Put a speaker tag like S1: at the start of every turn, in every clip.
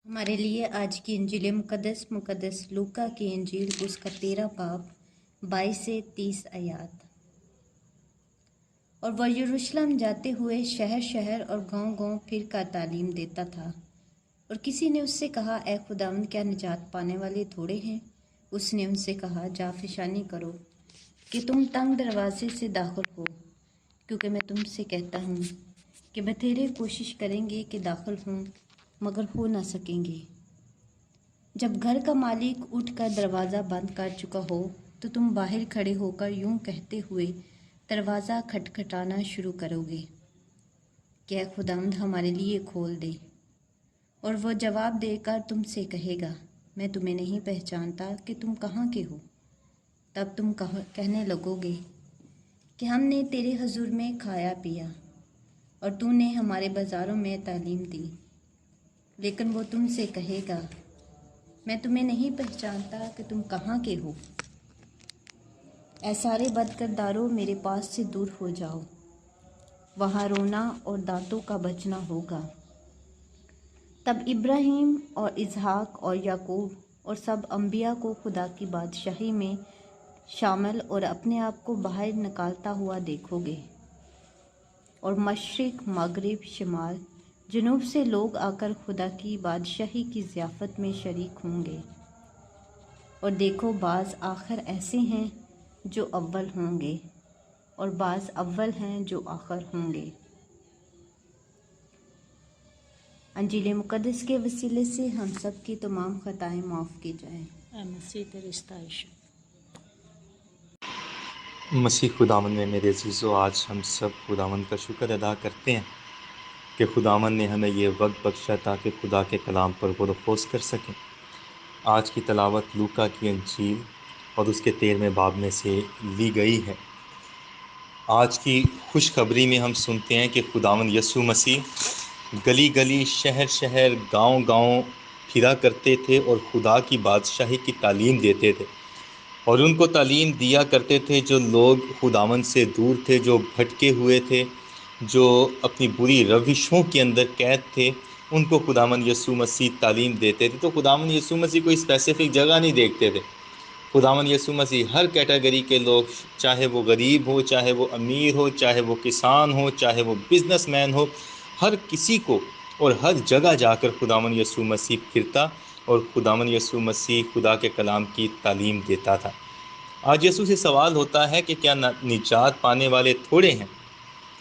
S1: हमारे लिए आज की इंजील मुकद्दस लूका की इंजील उसका 13 बाब 22 से 30 आयात। और वह यरूशलेम जाते हुए शहर शहर और गांव गांव फिर का तालीम देता था। और किसी ने उससे कहा, ए खुदावंद, क्या निजात पाने वाले थोड़े हैं? उसने उनसे कहा, जाफिशानी करो कि तुम तंग दरवाजे से दाखिल हो, क्योंकि मैं तुमसे कहता हूँ कि बथेरे कोशिश करेंगे कि दाखिल हों, मगर हो ना सकेंगे। जब घर का मालिक उठकर दरवाज़ा बंद कर चुका हो, तो तुम बाहर खड़े होकर यूं कहते हुए दरवाज़ा खटखटाना शुरू करोगे कि ऐ खुदावंद, हमारे लिए खोल दे। और वह जवाब देकर तुमसे कहेगा, मैं तुम्हें नहीं पहचानता कि तुम कहाँ के हो। तब तुम कहने लगोगे कि हमने तेरे हजूर में खाया पिया और तूने हमारे बाज़ारों में तालीम दी। लेकिन वो तुमसे कहेगा, मैं तुम्हें नहीं पहचानता कि तुम कहाँ के हो। ऐ सारे बदकिरदारों, मेरे पास से दूर हो जाओ। वहाँ रोना और दांतों का बजना होगा। तब इब्राहिम और इसहाक और याकूब और सब अंबिया को खुदा की बादशाही में शामिल और अपने आप को बाहर निकालता हुआ देखोगे। और मशरिक, मगरिब, शिमाल, जनूब से लोग आकर खुदा की बादशाही की ज़ियाफ़त में शरीक होंगे। और देखो, बाज़ आखिर ऐसे हैं जो अव्वल होंगे, और बाज़ अव्वल हैं जो आखिर होंगे। अंजील मुकद्दस के वसीले से हम सब की तमाम ख़ताएँ माफ़ की जाएँ।
S2: मसीह तेरी स्तैश।
S3: मसीह खुदावन में मेरे अजीज़ों, आज हम सब खुदावन का शुक्र अदा करते हैं कि खुदावन ने हमें ये वक्त बख्शा ताकि खुदा के कलाम पर गौर खोज कर सकें। आज की तलावत लूका की इंजील और उसके 13वें बाब में से ली गई है। आज की खुशखबरी में हम सुनते हैं कि खुदावन यसु मसीह गली गली, शहर शहर, गांव गांव फिरा करते थे और खुदा की बादशाही की तालीम देते थे। और उनको तालीम दिया करते थे जो लोग खुदावन से दूर थे, जो भटके हुए थे, जो अपनी बुरी रविशों के अंदर कैद थे, उनको खुदावन यसु मसीह तालीम देते थे। तो खुदावन यसु मसीह कोई स्पेसिफिक जगह नहीं देखते थे। खुदावन यसु मसीह हर कैटेगरी के लोग, चाहे वो गरीब हो, चाहे वो अमीर हो, चाहे वो किसान हो, चाहे वो बिजनेसमैन हो, हर किसी को और हर जगह जाकर खुदावन यसु मसीह फिरता और खुदावन यसु मसीह खुदा के कलाम की तालीम देता था। आज यसु से सवाल होता है कि क्या निजात पाने वाले थोड़े हैं?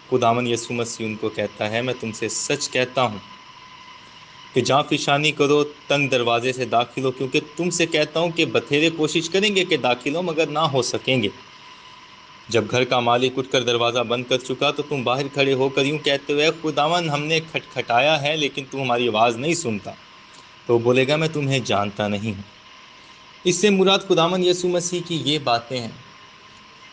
S3: खुदावन यसु मसीह उनको कहता है, मैं तुमसे सच कहता हूँ कि जाफिशानी करो, तंग दरवाजे से दाखिल हो, क्योंकि तुमसे कहता हूँ कि बथेरे कोशिश करेंगे कि दाखिल हो, मगर ना हो सकेंगे। जब घर का मालिक उठकर दरवाज़ा बंद कर चुका, तो तुम बाहर खड़े होकर यूँ कहते हुए, खुदावन, हमने खटखटाया है लेकिन तुम हमारी आवाज़ नहीं सुनता। तो बोलेगा, मैं तुम्हें जानता नहीं हूँ। इससे मुराद खुदावन यसु मसीह की ये बातें हैं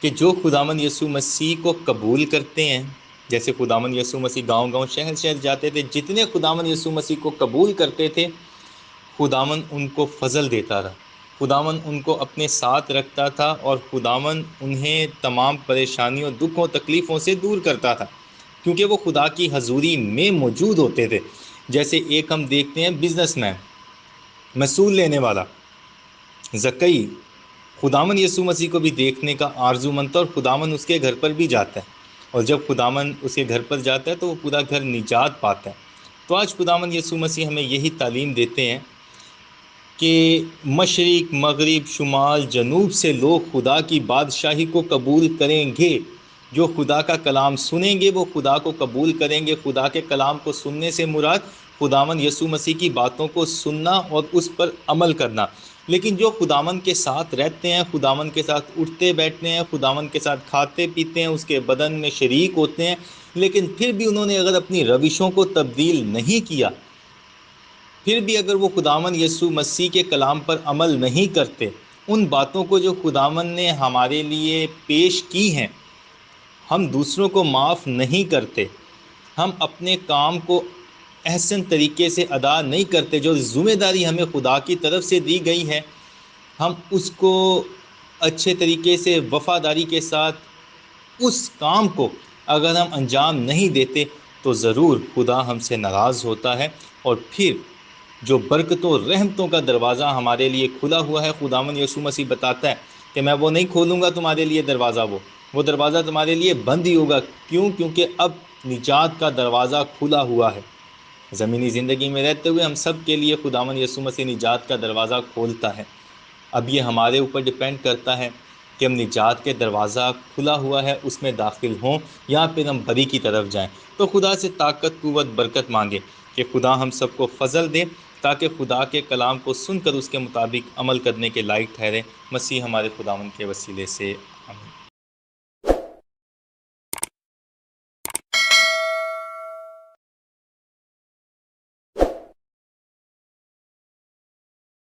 S3: कि जो खुदावन यसु मसीह को कबूल करते हैं, जैसे खुदावन यसु मसीह गांव गांव, शहर शहर जाते थे, जितने खुदावन यसु मसीह को कबूल करते थे, खुदावन उनको फजल देता रहा, खुदावन उनको अपने साथ रखता था और खुदावन उन्हें तमाम परेशानियों, दुखों, तकलीफ़ों से दूर करता था, क्योंकि वो खुदा की हजूरी में मौजूद होते थे। जैसे एक हम देखते हैं बिजनेसमैन, मसूल लेने वाला ज़कई, खुदावन यसु मसीह को भी देखने का आरज़ूमंद था और खुदावन उसके घर पर भी जाता है। और जब खुदावन उसके घर पर जाता है तो वो पूरा घर निजात पाता है। तो आज खुदावन यसु मसीह हमें यही तालीम देते हैं कि मशरिक, मगरिब, शुमाल, जनूब से लोग खुदा की बादशाही को कबूल करेंगे। जो खुदा का कलाम सुनेंगे वो खुदा को कबूल करेंगे। खुदा के कलाम को सुनने से मुराद खुदावन यसु मसीह की बातों को सुनना और उस पर अमल करना। लेकिन जो खुदावन के साथ रहते हैं, खुदावन के साथ उठते बैठते हैं, खुदावन के साथ खाते पीते हैं, उसके बदन में शरीक होते हैं, लेकिन फिर भी उन्होंने अगर अपनी रविशों को तब्दील नहीं किया, फिर भी अगर वो खुदावन यसु मसीह के कलाम पर अमल नहीं करते, उन बातों को जो खुदावन ने हमारे लिए पेश की हैं, हम दूसरों को माफ़ नहीं करते, हम अपने काम को एहसन तरीके से अदा नहीं करते, जो ज़िम्मेदारी हमें खुदा की तरफ से दी गई है, हम उसको अच्छे तरीके से वफ़ादारी के साथ उस काम को अगर हम अंजाम नहीं देते, तो ज़रूर खुदा हमसे नाराज़ होता है और फिर جو برکتوں اور رحمتوں کا دروازہ ہمارے لیے کھلا ہوا ہے، خداوند یسوع مسیح بتاتا ہے کہ میں وہ نہیں کھولوں گا تمہارے لیے دروازہ، وہ دروازہ تمہارے لیے بند ہی ہوگا۔ کیوں؟ کیونکہ اب نجات کا دروازہ کھلا ہوا ہے۔ زمینی زندگی میں رہتے ہوئے ہم سب کے لیے خداوند یسوع مسیح نجات کا دروازہ کھولتا ہے۔ اب یہ ہمارے اوپر ڈیپینڈ کرتا ہے کہ ہم نجات کے دروازہ کھلا ہوا ہے اس میں داخل ہوں یا پھر ہم بری کی طرف جائیں۔ تو خدا سے طاقت، قوت، برکت مانگے کہ خدا ہم سب کو فضل دے تاکہ خدا کے کلام کو سن کر اس کے مطابق عمل کرنے کے لائق ٹھہرے۔ مسیح ہمارے خداوند کے وسیلے سے